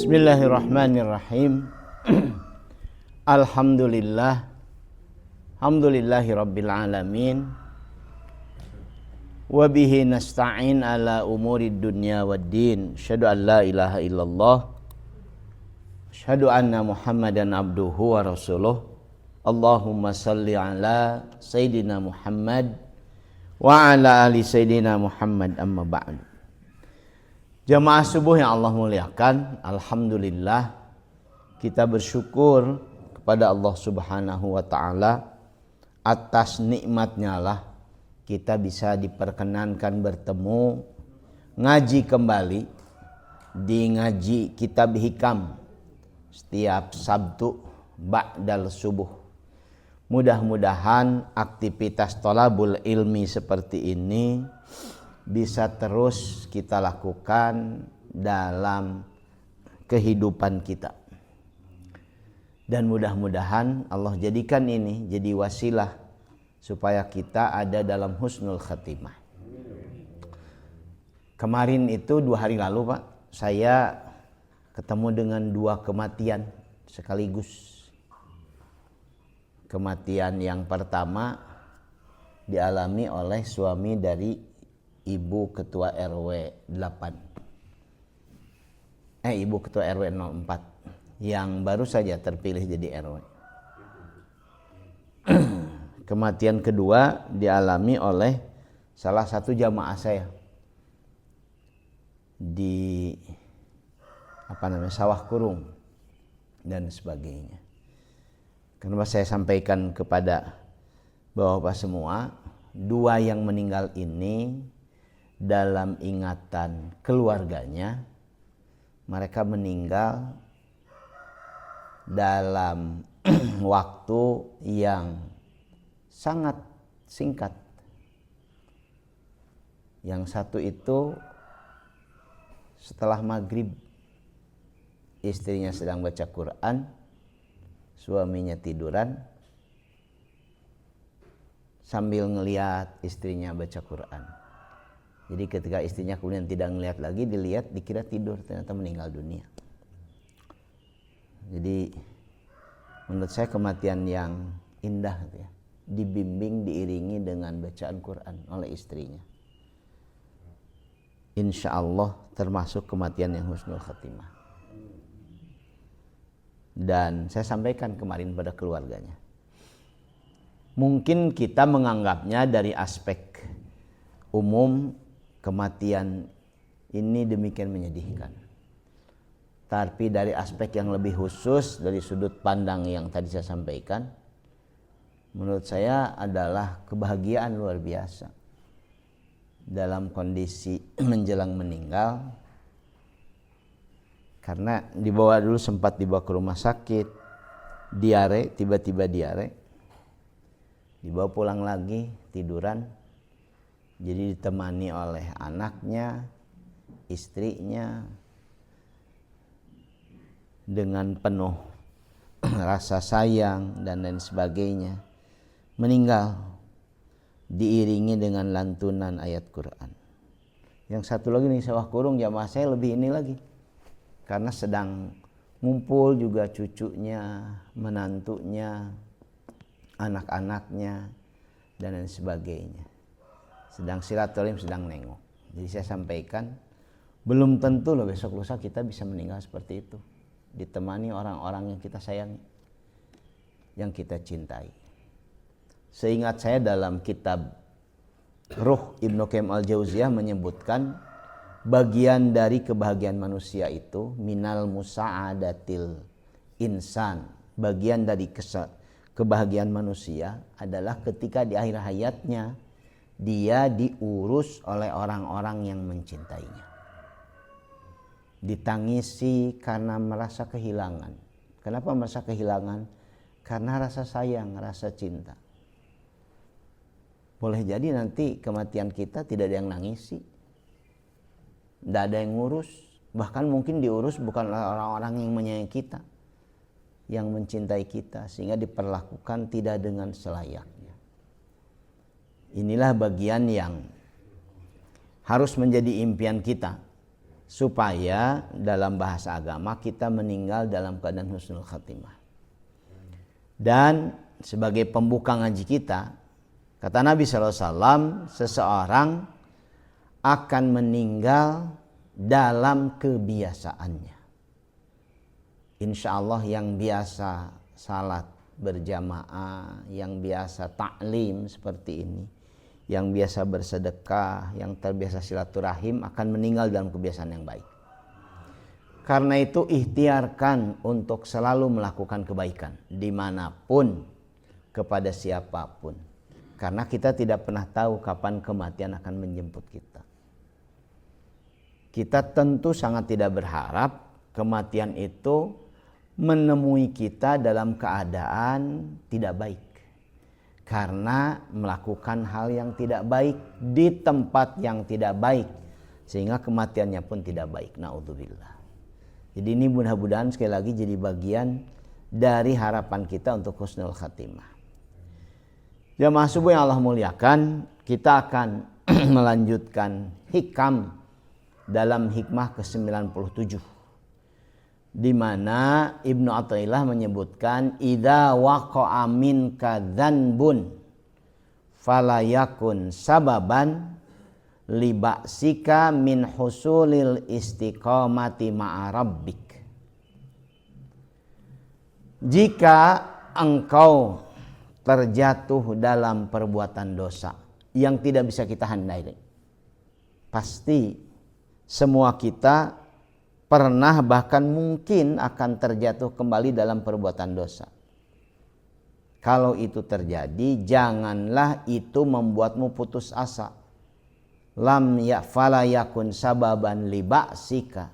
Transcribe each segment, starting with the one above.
Bismillahirrahmanirrahim. Alhamdulillah. Alhamdulillahi rabbil alamin. Wa bihi nasta'in ala umurid dunya waddin. Asyhadu an la ilaha illallah. Asyhadu anna Muhammadan abduhu wa rasuluh. Allahumma salli ala Sayyidina Muhammad wa ala ali Sayyidina Muhammad, amma ba'du. Jamaah subuh yang Allah muliakan, alhamdulillah kita bersyukur kepada Allah Subhanahu wa taala atas nikmatnya lah kita bisa diperkenankan bertemu ngaji kembali di ngaji kitab hikam setiap Sabtu ba'dal subuh. Mudah-mudahan aktivitas thalabul ilmi seperti ini bisa terus kita lakukan dalam kehidupan kita. Dan mudah-mudahan Allah jadikan ini jadi wasilah supaya kita ada dalam husnul khatimah. Kemarin itu 2 hari lalu Pak, saya ketemu dengan 2 kematian sekaligus. Kematian yang pertama dialami oleh suami dari Ibu Ketua RW 8. Ibu Ketua RW 04 yang baru saja terpilih jadi RW. Kematian kedua dialami oleh salah satu jamaah saya di Sawah Kurung dan sebagainya. Kenapa saya sampaikan kepada Bapak semua, 2 yang meninggal ini dalam ingatan keluarganya, mereka meninggal dalam waktu yang sangat singkat. Yang satu itu setelah maghrib, istrinya sedang baca Quran, suaminya tiduran sambil ngeliat istrinya baca Quran. Jadi ketika istrinya kemudian tidak ngelihat lagi, dilihat dikira tidur, ternyata meninggal dunia. Jadi menurut saya kematian yang indah gitu ya, dibimbing diiringi dengan bacaan Quran oleh istrinya. Insya Allah termasuk kematian yang husnul khatimah. Dan saya sampaikan kemarin pada keluarganya, mungkin kita menganggapnya dari aspek umum kematian ini demikian menyedihkan. Tapi dari aspek yang lebih khusus, dari sudut pandang yang tadi saya sampaikan, menurut saya adalah kebahagiaan luar biasa. Dalam kondisi menjelang meninggal, karena sempat dibawa ke rumah sakit, diare, tiba-tiba diare, dibawa pulang lagi, tiduran. Jadi ditemani oleh anaknya, istrinya, dengan penuh rasa sayang dan lain sebagainya, meninggal diiringi dengan lantunan ayat Quran. Yang satu lagi nih Sawah Kurung, jamaah saya lebih ini lagi, karena sedang ngumpul juga cucunya, menantunya, anak-anaknya dan lain sebagainya. Sedang silaturahim, sedang nengok. Jadi saya sampaikan, belum tentu loh besok lusa kita bisa meninggal seperti itu, ditemani orang-orang yang kita sayangi, yang kita cintai. Seingat saya dalam kitab Ruh Ibnu Qayyim al-Jauziyah menyebutkan bagian dari kebahagiaan manusia itu minal musa'adatil insan. Bagian dari kebahagiaan manusia adalah ketika di akhir hayatnya dia diurus oleh orang-orang yang mencintainya. Ditangisi karena merasa kehilangan. Kenapa merasa kehilangan? Karena rasa sayang, rasa cinta. Boleh jadi nanti kematian kita tidak ada yang nangisi, tidak ada yang ngurus, bahkan mungkin diurus bukan oleh orang-orang yang menyayangi kita, yang mencintai kita, sehingga diperlakukan tidak dengan selayaknya. Inilah bagian yang harus menjadi impian kita supaya dalam bahasa agama kita meninggal dalam keadaan husnul khatimah. Dan sebagai pembuka ngaji kita, kata Nabi SAW, seseorang akan meninggal dalam kebiasaannya. Insya Allah yang biasa salat berjamaah, yang biasa taklim seperti ini, yang biasa bersedekah, yang terbiasa silaturahim akan meninggal dalam kebiasaan yang baik. Karena itu ikhtiarkan untuk selalu melakukan kebaikan dimanapun, kepada siapapun. Karena kita tidak pernah tahu kapan kematian akan menjemput kita. Kita tentu sangat tidak berharap kematian itu menemui kita dalam keadaan tidak baik. Karena melakukan hal yang tidak baik di tempat yang tidak baik, sehingga kematiannya pun tidak baik. Naudzubillah. Jadi ini mudah-mudahan sekali lagi jadi bagian dari harapan kita untuk husnul khatimah. Jamaah subuh yang Allah muliakan, kita akan melanjutkan hikam dalam hikmah ke-97, di mana Ibnu Athaillah menyebutkan idza waqa'a minka dzanbun fala yakun sababan li ba'sika min husulil istiqamati ma'a rabbik. Jika engkau terjatuh dalam perbuatan dosa yang tidak bisa kita hindari, pasti semua kita pernah bahkan mungkin akan terjatuh kembali dalam perbuatan dosa. Kalau itu terjadi, janganlah itu membuatmu putus asa. Lam fala yakun sababan li ba'sika.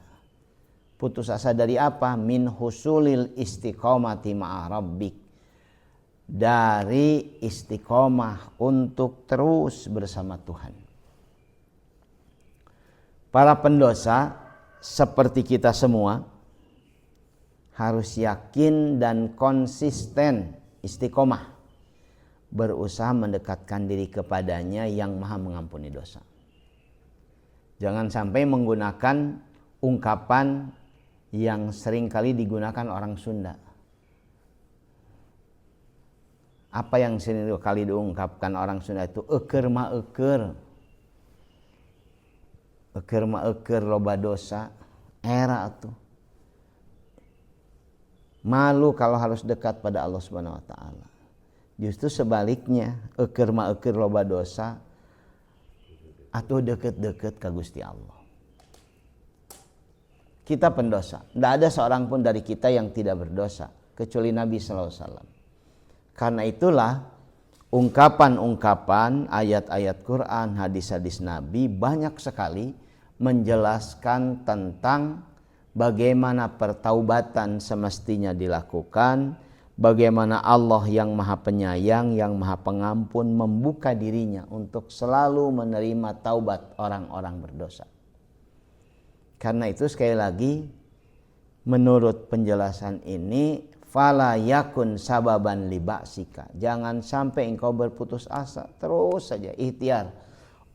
Putus asa dari apa? Min husulil istiqomati ma'a rabbik. Dari istiqomah untuk terus bersama Tuhan. Para pendosa seperti kita semua harus yakin dan konsisten istiqomah, berusaha mendekatkan diri kepadanya yang maha mengampuni dosa. Jangan sampai menggunakan ungkapan yang seringkali digunakan orang Sunda. Apa yang sering kali diungkapkan orang Sunda itu eker ma eker. Eker ma eker loba dosa. Era tuh. Malu kalau harus dekat pada Allah Subhanahu wa taala. Justru sebaliknya, eker ma eker loba dosa atau deket-deket ka Gusti Allah. Kita pendosa. Tidak ada seorang pun dari kita yang tidak berdosa kecuali Nabi sallallahu alaihi wasallam. Karena itulah ungkapan-ungkapan ayat-ayat Quran, hadis-hadis Nabi banyak sekali menjelaskan tentang bagaimana pertaubatan semestinya dilakukan, bagaimana Allah yang maha penyayang, yang maha pengampun membuka dirinya untuk selalu menerima taubat orang-orang berdosa. Karena itu sekali lagi, menurut penjelasan ini, fala yakun sababan li ba'sika. Jangan sampai engkau berputus asa, terus saja ikhtiar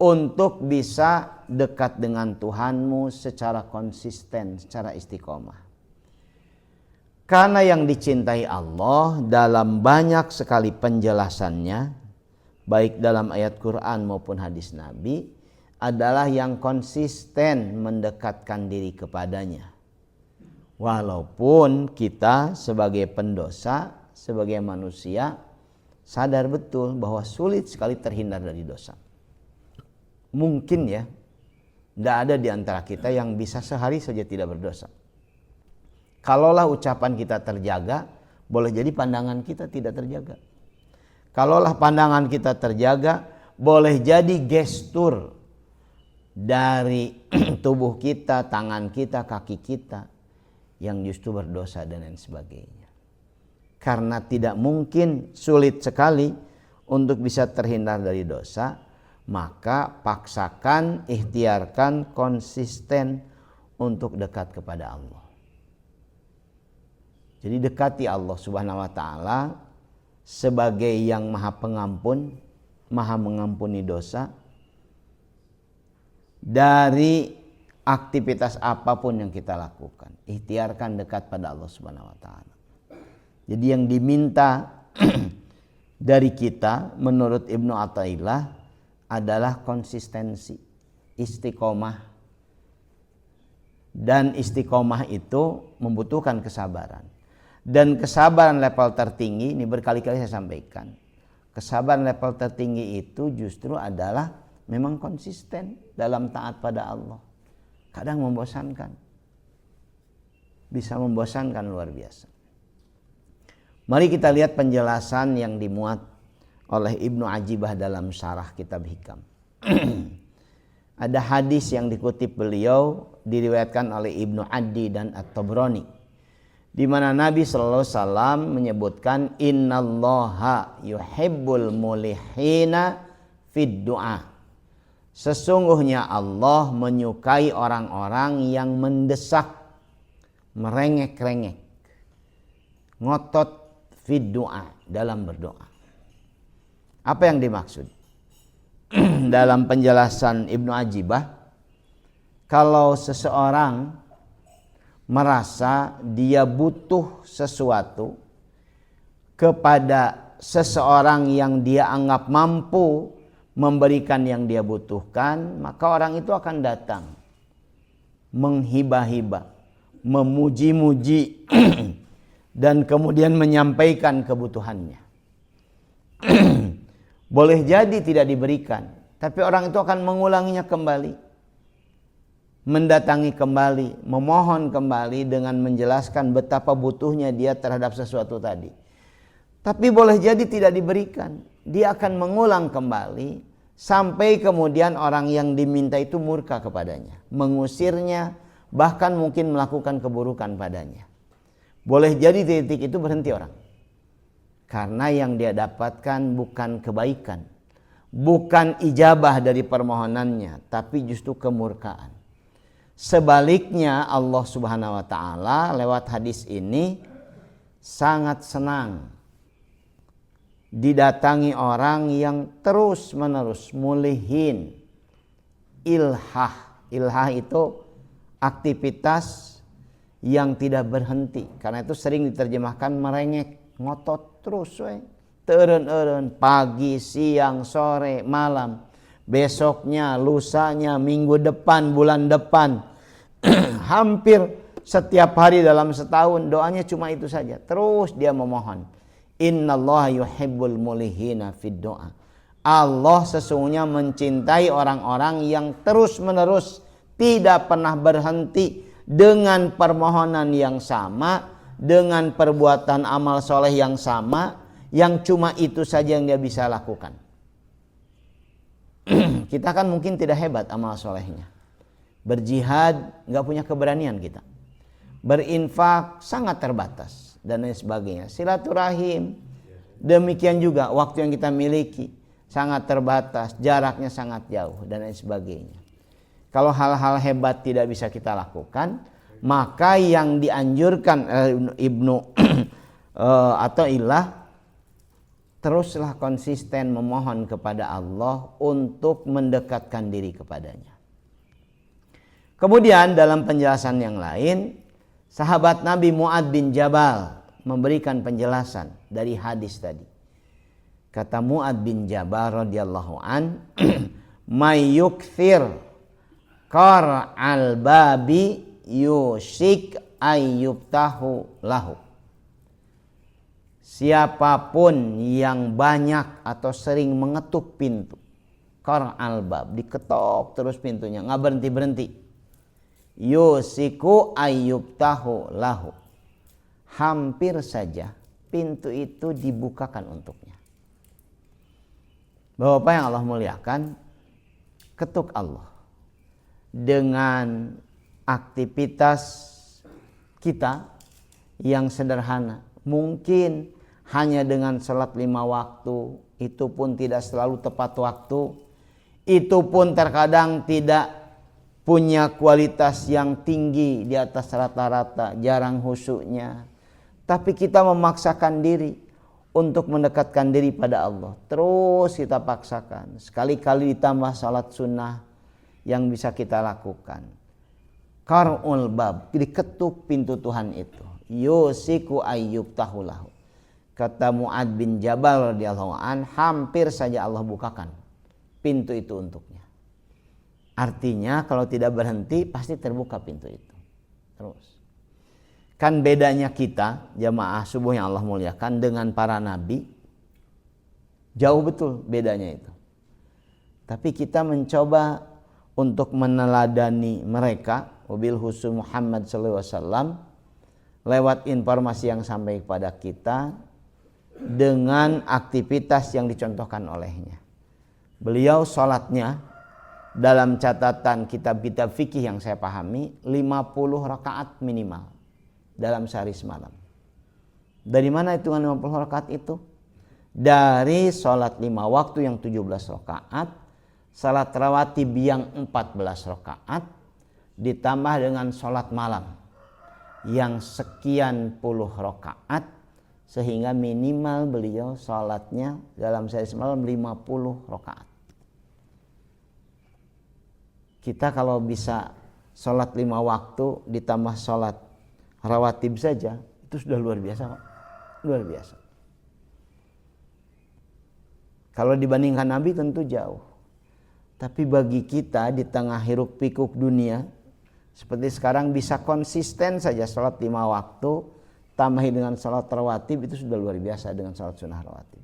untuk bisa dekat dengan Tuhanmu secara konsisten, secara istiqomah. Karena yang dicintai Allah dalam banyak sekali penjelasannya, baik dalam ayat Quran maupun hadis Nabi, adalah yang konsisten mendekatkan diri kepadanya. Walaupun kita sebagai pendosa, sebagai manusia, sadar betul bahwa sulit sekali terhindar dari dosa. Mungkin ya, tidak ada di antara kita yang bisa sehari saja tidak berdosa. Kalaulah ucapan kita terjaga, boleh jadi pandangan kita tidak terjaga. Kalaulah pandangan kita terjaga, boleh jadi gestur dari tubuh kita, tangan kita, kaki kita yang justru berdosa dan lain sebagainya. Karena tidak mungkin, sulit sekali untuk bisa terhindar dari dosa, maka paksakan, ikhtiarkan, konsisten untuk dekat kepada Allah. Jadi dekati Allah Subhanahu wa taala sebagai yang maha pengampun, maha mengampuni dosa, dari aktivitas apapun yang kita lakukan, ikhtiarkan dekat pada Allah Subhanahu wa taala. Jadi yang diminta dari kita menurut Ibnu Athaillah adalah konsistensi, istiqomah. Dan istiqomah itu membutuhkan kesabaran. Dan kesabaran level tertinggi, ini berkali-kali saya sampaikan, kesabaran level tertinggi itu justru adalah memang konsisten dalam taat pada Allah. Kadang membosankan, bisa membosankan luar biasa. Mari kita lihat penjelasan yang dimuat oleh Ibnu Ajibah dalam syarah kitab Hikam. Ada hadis yang dikutip beliau, diriwayatkan oleh Ibnu Addi dan At-Tabrani, di mana Nabi sallallahu alaihi wasallam menyebutkan innallaha yuhibbul mulihina fid du'a. Sesungguhnya Allah menyukai orang-orang yang mendesak, merengek-rengek, ngotot fid du'a, dalam berdoa. Apa yang dimaksud? Dalam penjelasan Ibnu Ajibah, kalau seseorang merasa dia butuh sesuatu kepada seseorang yang dia anggap mampu memberikan yang dia butuhkan, maka orang itu akan datang menghibah-hibah, memuji-muji dan kemudian menyampaikan kebutuhannya. Boleh jadi tidak diberikan, tapi orang itu akan mengulanginya kembali, mendatangi kembali, memohon kembali dengan menjelaskan betapa butuhnya dia terhadap sesuatu tadi. Tapi boleh jadi tidak diberikan, dia akan mengulang kembali sampai kemudian orang yang diminta itu murka kepadanya, mengusirnya, bahkan mungkin melakukan keburukan padanya. Boleh jadi titik itu berhenti orang, karena yang dia dapatkan bukan kebaikan, bukan ijabah dari permohonannya, tapi justru kemurkaan. Sebaliknya Allah Subhanahu wa taala lewat hadis ini sangat senang didatangi orang yang terus-menerus mulihin, ilhah. Ilhah itu aktivitas yang tidak berhenti. Karena itu sering diterjemahkan merengek, ngotot terus teureun-eureun, pagi, siang, sore, malam, besoknya, lusanya, minggu depan, bulan depan. Hampir setiap hari dalam setahun doanya cuma itu saja. Terus dia memohon. Innallaha yuhibbul mulihina fid du'a. Allah sesungguhnya mencintai orang-orang yang terus-menerus tidak pernah berhenti dengan permohonan yang sama, dengan perbuatan amal soleh yang sama, yang cuma itu saja yang dia bisa lakukan. Kita kan mungkin tidak hebat amal solehnya, berjihad nggak punya keberanian kita, berinfak sangat terbatas dan lain sebagainya, silaturahim demikian juga, waktu yang kita miliki sangat terbatas, jaraknya sangat jauh dan lain sebagainya. Kalau hal-hal hebat tidak bisa kita lakukan, maka yang dianjurkan Ibnu Athaillah, teruslah konsisten memohon kepada Allah untuk mendekatkan diri kepadanya. Kemudian dalam penjelasan yang lain, sahabat Nabi Mu'adz bin Jabal memberikan penjelasan dari hadis tadi. Kata Mu'adz bin Jabal radhiyallahu an, "May yukthir qar'al babi yusyik ayyubtahu lahu." Siapapun yang banyak atau sering mengetuk pintu, qar'al bab, diketok terus pintunya, nggak berhenti-berhenti, yusiku ayyubtahu lahu, hampir saja pintu itu dibukakan untuknya. Bapak yang Allah muliakan, ketuk Allah dengan aktivitas kita yang sederhana, mungkin hanya dengan salat 5 waktu, itu pun tidak selalu tepat waktu, itu pun terkadang tidak punya kualitas yang tinggi, di atas rata-rata, jarang khusyuknya, tapi kita memaksakan diri untuk mendekatkan diri pada Allah, terus kita paksakan, sekali-kali ditambah salat sunnah yang bisa kita lakukan, qar'ul bab, diketuk pintu Tuhan itu. Yusiku ayyub tahulahu. Kata Mu'ad bin Jabal radhiyallahu an, hampir saja Allah bukakan pintu itu untuknya. Artinya kalau tidak berhenti pasti terbuka pintu itu. Terus. Kan bedanya kita jamaah subuh yang Allah muliakan dengan para nabi, jauh betul bedanya itu. Tapi kita mencoba untuk meneladani mereka, wabil husul Muhammad sallallahu alaihi wasallam, lewat informasi yang sampai kepada kita dengan aktivitas yang dicontohkan olehnya. Beliau sholatnya dalam catatan kitab-kitab fikih yang saya pahami 50 rakaat minimal dalam sehari semalam. Dari mana hitungan 50 rakaat itu? Dari sholat 5 waktu yang 17 rakaat, salat rawatib yang 14 rakaat, ditambah dengan sholat malam yang sekian puluh rakaat, sehingga minimal beliau sholatnya dalam sehari semalam 50 rakaat. Kita kalau bisa sholat 5 waktu ditambah sholat rawatib saja, itu sudah luar biasa Pak. Luar biasa. Kalau dibandingkan Nabi tentu jauh. Tapi bagi kita di tengah hiruk pikuk dunia, seperti sekarang bisa konsisten saja sholat 5 waktu, tambahi dengan sholat rawatib, itu sudah luar biasa dengan sholat sunnah rawatib.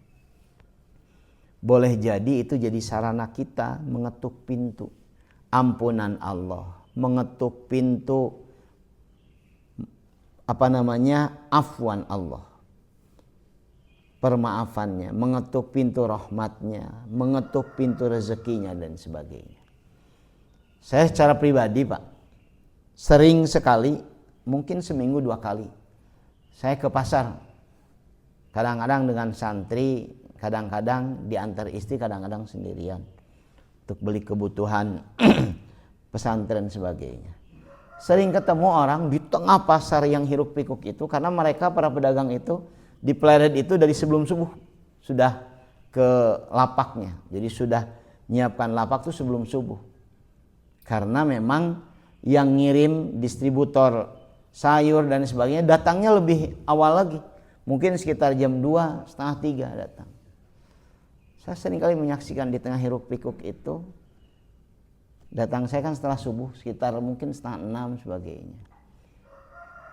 Boleh jadi itu jadi sarana kita mengetuk pintu ampunan Allah, mengetuk pintu afwan Allah, permaafannya, mengetuk pintu rahmatnya, mengetuk pintu rezekinya dan sebagainya. Saya secara pribadi Pak, sering sekali, mungkin seminggu 2 kali, saya ke pasar, kadang-kadang dengan santri, kadang-kadang diantar istri, kadang-kadang sendirian, untuk beli kebutuhan pesantren sebagainya. Sering ketemu orang di tengah pasar yang hiruk pikuk itu, karena mereka para pedagang itu di pleret itu dari sebelum subuh sudah ke lapaknya, jadi sudah menyiapkan lapak itu sebelum subuh, karena memang yang ngirim distributor sayur dan sebagainya datangnya lebih awal lagi, mungkin sekitar jam 2, setengah 3 datang. Saya sering kali menyaksikan di tengah hiruk pikuk itu, datang saya kan setelah subuh sekitar mungkin setengah 6 sebagainya.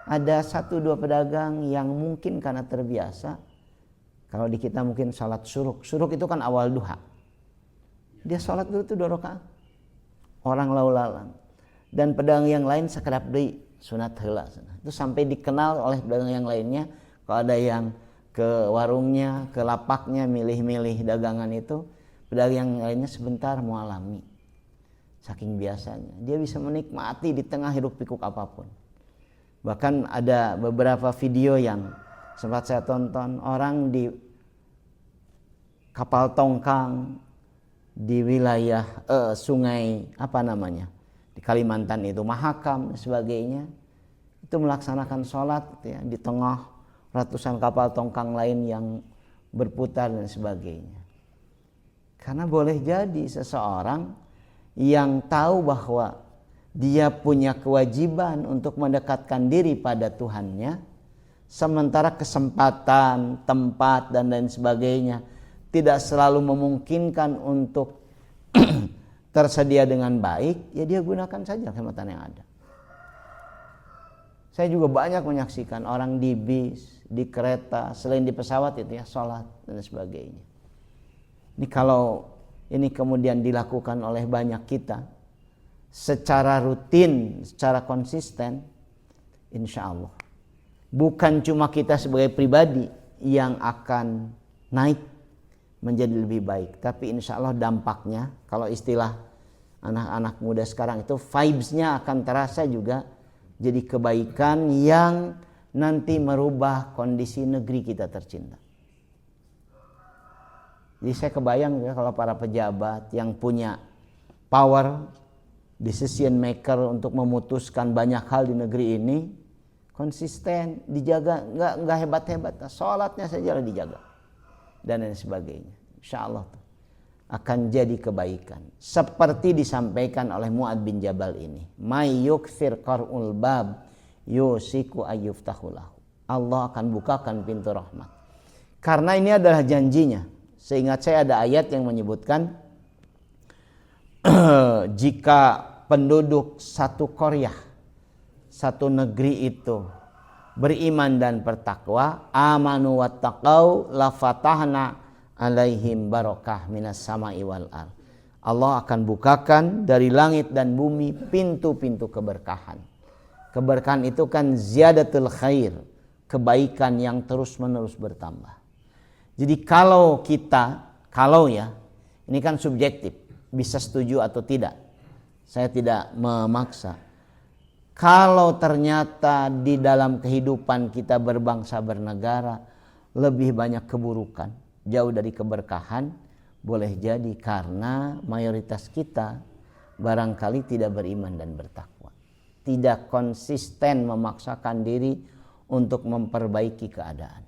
Ada 1-2 pedagang yang mungkin karena terbiasa, kalau di kita mungkin sholat suruk itu kan awal duha, dia sholat dulu itu 2 rakaat, orang lalu-lalang. Dan pedagang yang lain sekedap deui sunat heula. Itu sampai dikenal oleh pedagang yang lainnya, kalau ada yang ke warungnya, ke lapaknya milih-milih dagangan itu, pedagang yang lainnya sebentar mau alami. Saking biasanya dia bisa menikmati di tengah hiruk pikuk apapun. Bahkan ada beberapa video yang sempat saya tonton, orang di kapal tongkang di wilayah sungai di Kalimantan itu, Mahakam dan sebagainya, itu melaksanakan sholat ya, di tengah ratusan kapal tongkang lain yang berputar dan sebagainya. Karena boleh jadi seseorang yang tahu bahwa dia punya kewajiban untuk mendekatkan diri pada Tuhannya, sementara kesempatan, tempat dan lain sebagainya tidak selalu memungkinkan untuk tersedia dengan baik, ya dia gunakan saja kesempatan yang ada. Saya juga banyak menyaksikan orang di bis, di kereta, selain di pesawat itu ya, sholat dan sebagainya. Ini kalau ini kemudian dilakukan oleh banyak kita secara rutin, secara konsisten, insya Allah bukan cuma kita sebagai pribadi yang akan naik menjadi lebih baik, tapi insya Allah dampaknya, kalau istilah anak-anak muda sekarang itu, vibes-nya akan terasa juga jadi kebaikan yang nanti merubah kondisi negeri kita tercinta. Jadi saya kebayang ya, kalau para pejabat yang punya power, decision maker untuk memutuskan banyak hal di negeri ini, konsisten, dijaga, nggak hebat-hebat, sholatnya saja dijaga dan lain sebagainya. Insya Allah tuh akan jadi kebaikan. Seperti disampaikan oleh Mu'adz bin Jabal ini. May yukthir qar'ul bab yusiku ayyuftahu lahu. Allah akan bukakan pintu rahmat. Karena ini adalah janjinya. Seingat saya ada ayat yang menyebutkan jika penduduk satu qaryah, satu negeri itu beriman dan bertakwa, amanu wattaqau lafatahna alaihim barakah minas sama'i wal ard. Allah akan bukakan dari langit dan bumi pintu-pintu keberkahan. Keberkahan itu kan ziyadatul khair, kebaikan yang terus-menerus bertambah. Jadi kalau ini kan subjektif, bisa setuju atau tidak. Saya tidak memaksa. Kalau ternyata di dalam kehidupan kita berbangsa bernegara lebih banyak keburukan, jauh dari keberkahan, boleh jadi karena mayoritas kita barangkali tidak beriman dan bertakwa. Tidak konsisten memaksakan diri untuk memperbaiki keadaan.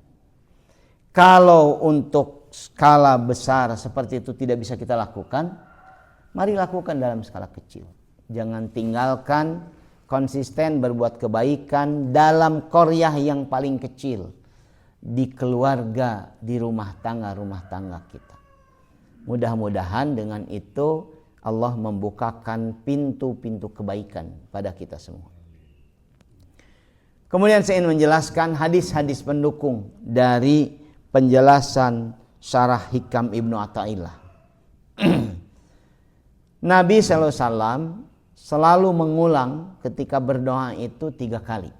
Kalau untuk skala besar seperti itu tidak bisa kita lakukan, mari lakukan dalam skala kecil. Jangan tinggalkan konsisten berbuat kebaikan dalam qaryah yang paling kecil, di keluarga, di rumah tangga kita. Mudah-mudahan dengan itu Allah membukakan pintu-pintu kebaikan pada kita semua. Kemudian saya ingin menjelaskan hadis-hadis pendukung dari penjelasan syarah Hikam Ibnu Athaillah. Nabi SAW selalu mengulang ketika berdoa itu 3 kali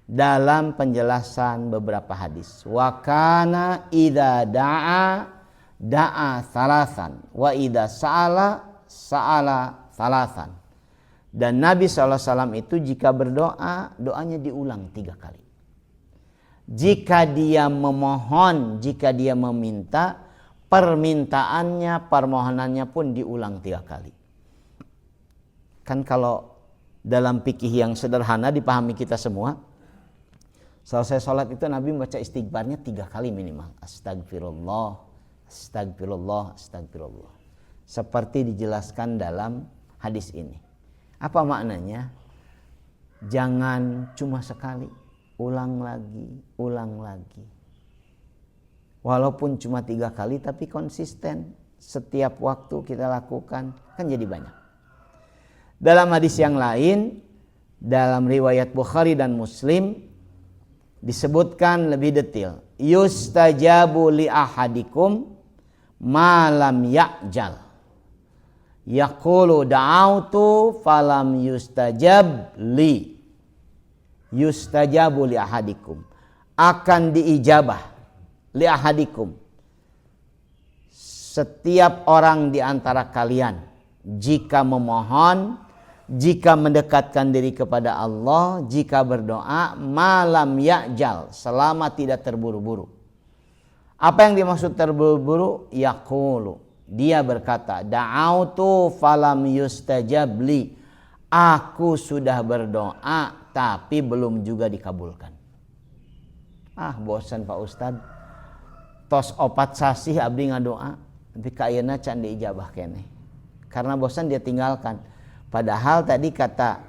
dalam penjelasan beberapa hadis. Wa kana idza da'a salasan wa idza sa'ala salasan. Dan Nabi SAW itu jika berdoa, doanya diulang 3 kali. Jika dia memohon, jika dia meminta, permintaannya, permohonannya pun diulang 3 kali. Kan kalau dalam fikih yang sederhana dipahami kita semua, selesai sholat itu Nabi membaca istighfarnya 3 kali minimal. Astagfirullah, astagfirullah, astagfirullah. Seperti dijelaskan dalam hadis ini. Apa maknanya? Jangan cuma sekali, ulang lagi, ulang lagi. Walaupun cuma 3 kali tapi konsisten. Setiap waktu kita lakukan kan jadi banyak. Dalam hadis yang lain, dalam riwayat Bukhari dan Muslim disebutkan lebih detail. Yustajabu li ahadikum ma lam ya'jal. Yaqulu da'autu falam yustajab li. Yustajabu li ahadikum. Akan diijabah li ahadikum. Setiap orang di antara kalian jika memohon, jika mendekatkan diri kepada Allah, jika berdoa, malam ya'jal, selama tidak terburu-buru. Apa yang dimaksud terburu-buru? Yaqulu, dia berkata, da'autu falam yustajab li. Aku sudah berdoa tapi belum juga dikabulkan. Ah, bosan Pak Ustadz. Tos 4 sasih abdi ngadoa, tapi kayaknya can diijabah keneh. Karena bosan dia tinggalkan. Padahal tadi kata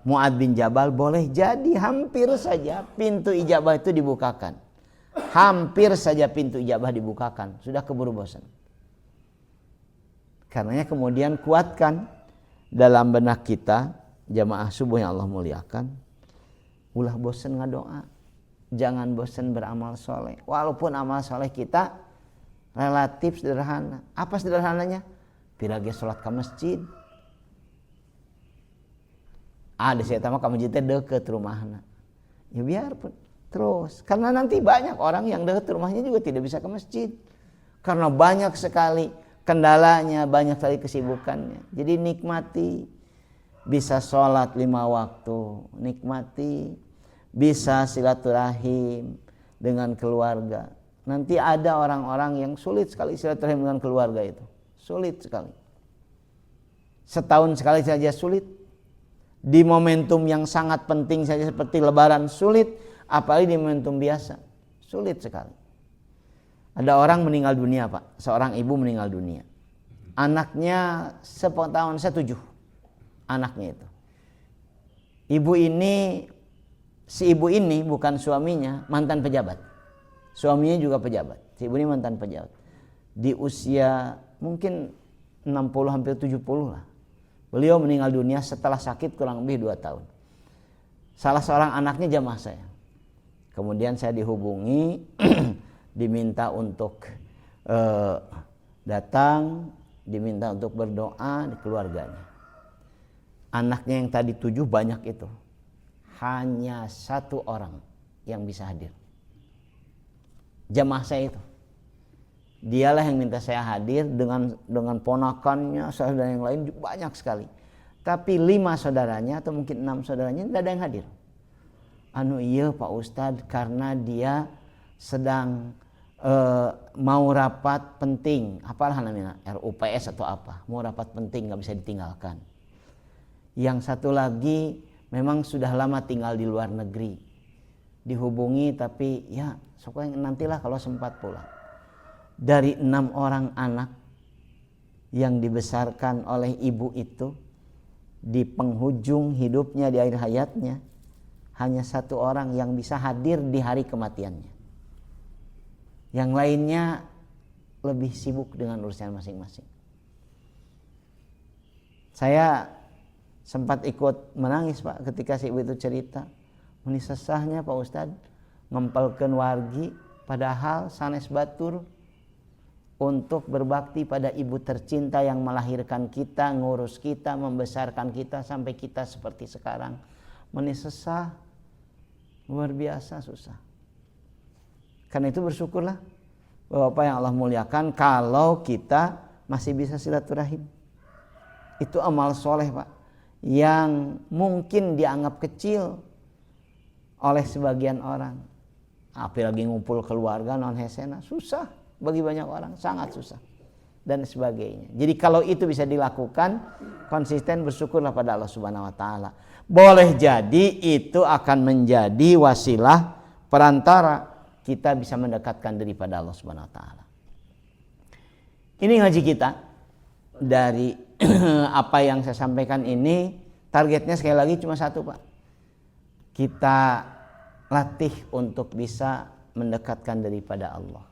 Mu'adz bin Jabal, boleh jadi hampir saja pintu ijabah itu dibukakan. Hampir saja pintu ijabah dibukakan. Sudah keburu bosan. Karenanya kemudian kuatkan dalam benak kita, jamaah subuh yang Allah muliakan, ulah bosan ngadoa. Jangan bosan beramal soleh. Walaupun amal soleh kita relatif sederhana. Apa sederhananya? Pirage sholat ke masjid. Di saya tahu ke masjid deket rumahna. Ya biarpun terus. Karena nanti banyak orang yang dekat rumahnya juga tidak bisa ke masjid. Karena banyak sekali kendalanya, banyak sekali kesibukannya. Jadi nikmati bisa sholat 5 waktu. Nikmati bisa silaturahim dengan keluarga. Nanti ada orang-orang yang sulit sekali silaturahim dengan keluarga itu. Sulit sekali. Setahun sekali saja sulit. Di momentum yang sangat penting saja seperti lebaran sulit. Apalagi di momentum biasa. Sulit sekali. Ada orang meninggal dunia Pak, seorang ibu meninggal dunia. Anaknya sepengetahuan saya 7 anaknya itu. Si ibu ini bukan suaminya, mantan pejabat. Suaminya juga pejabat. Si ibu ini mantan pejabat. Di usia mungkin 60 hampir 70 lah. Beliau meninggal dunia setelah sakit kurang lebih 2 tahun. Salah seorang anaknya jamaah saya. Kemudian saya dihubungi, diminta untuk datang, diminta untuk berdoa di keluarganya. Anaknya yang tadi 7 banyak itu. Hanya 1 orang yang bisa hadir. Jamaah saya itu. Dialah yang minta saya hadir dengan ponakannya, saudara yang lain banyak sekali. Tapi 5 saudaranya atau mungkin 6 saudaranya tidak ada yang hadir. Iya Pak Ustadz, karena dia sedang mau rapat penting, apalah namanya, RUPS atau apa, mau rapat penting nggak bisa ditinggalkan. Yang satu lagi memang sudah lama tinggal di luar negeri, dihubungi tapi ya nantilah kalau sempat pulang. Dari 6 orang anak yang dibesarkan oleh ibu itu, di penghujung hidupnya, di akhir hayatnya, hanya 1 orang yang bisa hadir di hari kematiannya. Yang lainnya lebih sibuk dengan urusan masing-masing. Saya sempat ikut menangis Pak ketika si ibu itu cerita. Meni sesahnya Pak Ustadz ngempelkeun wargi padahal sanes batur untuk berbakti pada ibu tercinta yang melahirkan kita, ngurus kita, membesarkan kita sampai kita seperti sekarang. Meni sesah, luar biasa susah. Karena itu bersyukurlah Bapak yang Allah muliakan kalau kita masih bisa silaturahim. Itu amal soleh Pak, yang mungkin dianggap kecil oleh sebagian orang. Apalagi ngumpul keluarga non hesena, susah bagi banyak orang, sangat susah dan sebagainya. Jadi kalau itu bisa dilakukan konsisten, bersyukurlah pada Allah Subhanahu wa taala. Boleh jadi itu akan menjadi wasilah perantara kita bisa mendekatkan diri pada Allah Subhanahu wa taala. Ini ngaji kita dari apa yang saya sampaikan ini, targetnya sekali lagi cuma 1 Pak. Kita latih untuk bisa mendekatkan diri pada Allah.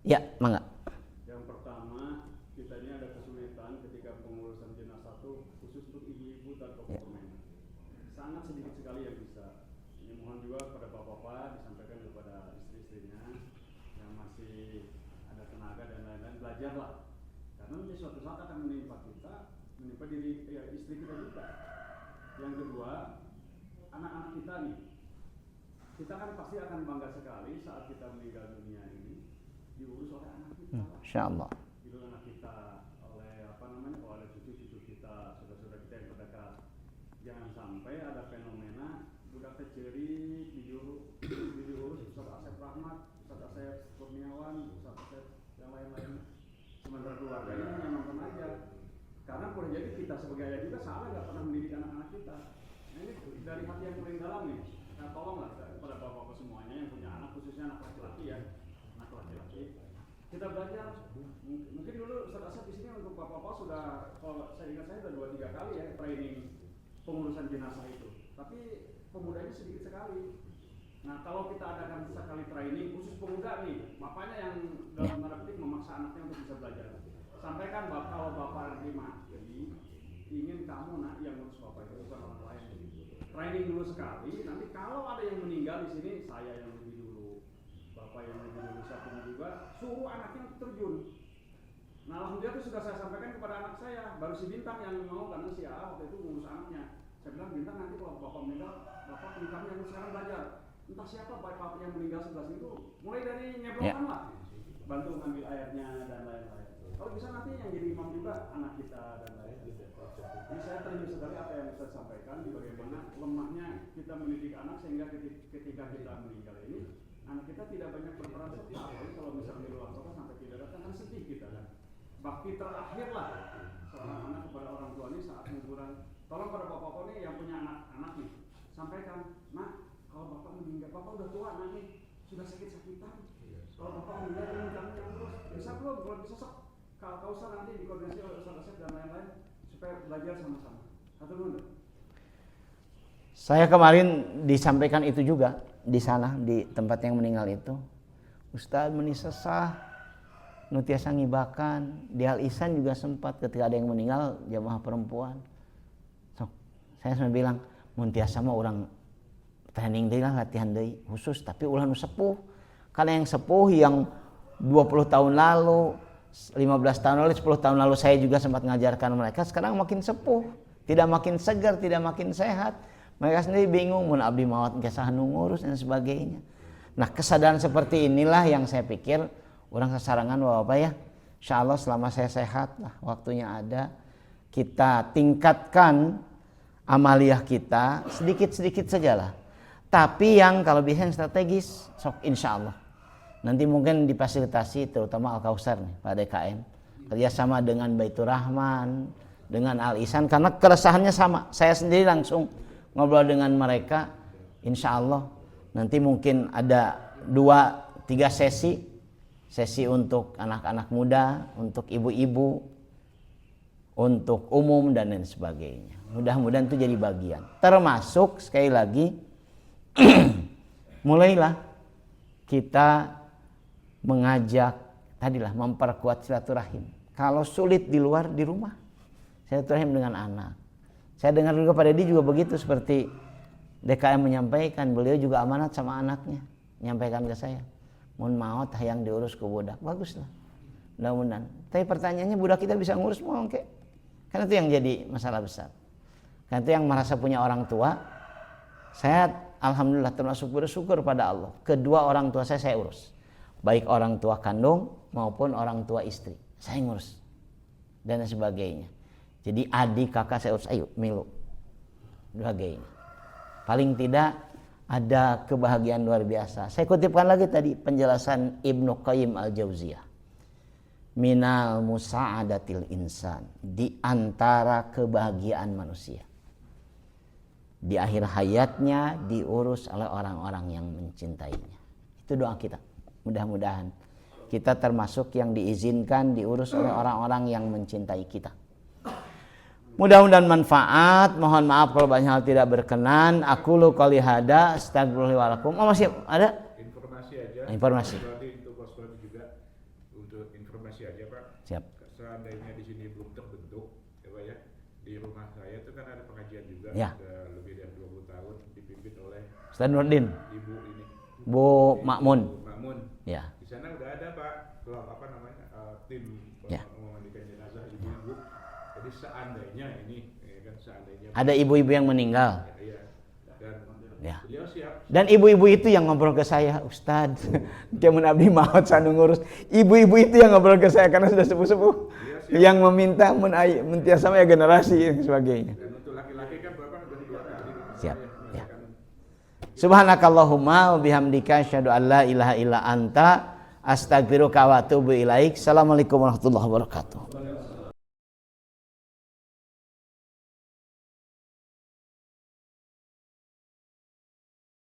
Ya, mangga. Yang pertama, kita ini ada kesulitan ketika pengurusan jenazah itu khusus untuk ibu-ibu tanpa dokumen. Sangat sedikit sekali yang bisa. Ini mohon juga kepada bapak-bapak disampaikan kepada istri-istrinya yang masih ada tenaga dan lain-lain, belajarlah. Karena nanti suatu saat akan menimpa kita, menimpa diri istri kita juga. Yang kedua, anak-anak kita nih. Kita kan pasti akan bangga sekali saat kita meninggal dunia ini diurus oleh anak kita. Insyaallah. Diurus anak kita oleh oleh cucu-cucu kita, saudara-saudara kita yang terdekat. Jangan sampai ada fenomena budak keceri diurus Ustaz Asep Rahmat, Ustaz Asep Kurniawan, Ustaz Asep yang lain-lain. Sementara keluarganya hanya nonton aja. Karena boleh jadi kita sebagai ayah juga salah nggak pernah mendidik anak-anak kita. Nah, ini dari hati yang paling dalam nih. Nah, tolonglah kepada bapak-bapak semuanya yang punya anak, khususnya anak laki-laki ya. Kita belajar, mungkin dulu Ustaz Asep di sini untuk bapak-bapak sudah, kalau saya ingat saya sudah 2-3 kali ya training pengurusan jenazah itu. Tapi pemudanya sedikit sekali. Nah kalau kita adakan sekali training khusus pemuda nih, bapaknya yang dalam tanda petik memaksa anaknya untuk bisa belajar. Sampaikan kalau bapak nanti mati, ingin kamu nak yang ngurus bapak itu bukan orang lain. Training dulu sekali, nanti kalau ada yang meninggal di sini saya yang lebih dulu. Bapak yang lebih dulu satunya juga suruh anaknya terjun. Nah alhamdulillah itu sudah saya sampaikan kepada anak saya, baru si Bintang yang mau karena si A waktu itu ngurus anaknya. Saya bilang Bintang nanti kalau bapak meninggal, bapak kami yang sekarang belajar. Entah siapa bapak yang meninggal sebelah situ, mulai dari nyeblokan lah, bantu ngambil airnya dan lain-lain. Kalau bisa nanti yang jadi imam juga anak kita dan lain-lain. Jadi saya teringat sekali apa yang saya sampaikan di bagaimana lemahnya kita mendidik anak sehingga ketika kita meninggal ini anak kita tidak banyak berperan serta. Apalagi kalau misalnya di luar kota sampai tidak datang kan sedih kita kan. Bakti terakhir lah seorang anak kepada orang tua ini saat kuburan. Tolong pada bapak-bapak nih yang punya anak-anak nih, sampaikan, nak kalau bapak meninggal, bapak udah tua nak nih, sudah sakit-sakitan, kalau bapak meninggal ini kami yang urus, bisa belum kalau bisa sok Kausa nanti dikoordinasi oleh Ustaz Asep dan lain-lain supaya belajar sama-sama. Atau dulu. Saya kemarin disampaikan itu juga di sana di tempat yang meninggal itu. Ustaz menisesah, nutiasa ngibakan, di Al Ihsan juga sempat ketika ada yang meninggal jamaah perempuan. So, saya sampai bilang, mun tiasa mah orang training deui lah, latihan deui khusus, tapi ulah nu sepuh. Karena yang sepuh yang 20 tahun lalu, 15 tahun lalu, 10 tahun lalu saya juga sempat mengajarkan mereka, sekarang makin sepuh, tidak makin segar, tidak makin sehat. Mereka sendiri bingung, mun abdi maot geus nu ngurus dan sebagainya. Nah, kesadaran seperti inilah yang saya pikir orang sasarangan Bapak ya. Insyaallah selama saya sehat lah, waktunya ada, kita tingkatkan amaliyah kita sedikit-sedikit sajalah. Tapi yang kalau bisa yang strategis, sok insyaallah. Nanti mungkin difasilitasi terutama Al-Kausar nih, Pak DKM. Kerjasama dengan Baitur Rahman, dengan Al Ihsan, karena keresahannya sama. Saya sendiri langsung ngobrol dengan mereka, insyaallah. Nanti mungkin ada 2-3 sesi untuk anak-anak muda, untuk ibu-ibu, untuk umum dan lain sebagainya. Mudah-mudahan itu jadi bagian. Termasuk sekali lagi mulailah kita mengajak tadilah memperkuat silaturahim. Kalau sulit di luar, di rumah silaturahim dengan anak. Saya dengar juga Pak Deddy juga begitu, seperti DKM menyampaikan, beliau juga amanat sama anaknya, menyampaikan ke saya, mun maot hayang diurus ke budak, baguslah, mudah-mudahan. Tapi pertanyaannya, budak kita bisa ngurus mau oke? Karena itu yang jadi masalah besar. Karena itu yang merasa punya orang tua, saya alhamdulillah termasuk bersyukur pada Allah. Kedua orang tua saya urus, baik orang tua kandung maupun orang tua istri, saya ngurus dan sebagainya. Jadi adik kakak saya urus, ayo milu, sebagainya. Paling tidak ada kebahagiaan luar biasa. Saya kutipkan lagi tadi penjelasan Ibnu Qayyim Al-Jauziyah. Minal musa'adatil insan, di antara kebahagiaan manusia, di akhir hayatnya diurus oleh orang-orang yang mencintainya. Itu doa kita. Mudah-mudahan kita termasuk yang diizinkan diurus oleh orang-orang yang mencintai kita. Mudah-mudahan manfaat. Mohon maaf kalau banyak hal tidak berkenan. Aqulu qouli hada, astagfirullah wa lakum. Oh, masih ada? Informasi aja. Informasi. Berarti untuk pos-pos juga untuk informasi aja Pak. Siap. Seandainya di sini belum terbentuk, ya Pak ya. Di rumah saya itu kan ada pengajian juga, Ya. Sudah lebih dari 20 tahun dipimpin oleh Ustaz Nurdin, Ibu ini. Bu Makmun. Bu Makmun. Ya. Di sana udah ada Pak, apa namanya tim Ya. memandikan jenazah ibu-ibu. Jadi seandainya ini, kan seandainya Ada ibu-ibu yang meninggal. ya, dan Ya. beliau siap. Dan ibu-ibu itu yang ngobrol ke saya, Ustadz, kemun abdi maot sanu ngurus. Ibu-ibu itu yang ngobrol ke saya karena sudah sepuh-sepuh, yang meminta mentiasa ya generasi dan sebagainya. Dan untuk laki-laki kan Bapak udah 2 kali. Siap. Ya. Subhanakallahumma wa bihamdika asyhadu an la ilaha illa anta astaghfiruka wa atubu ilaik. Assalamualaikum warahmatullahi wabarakatuh.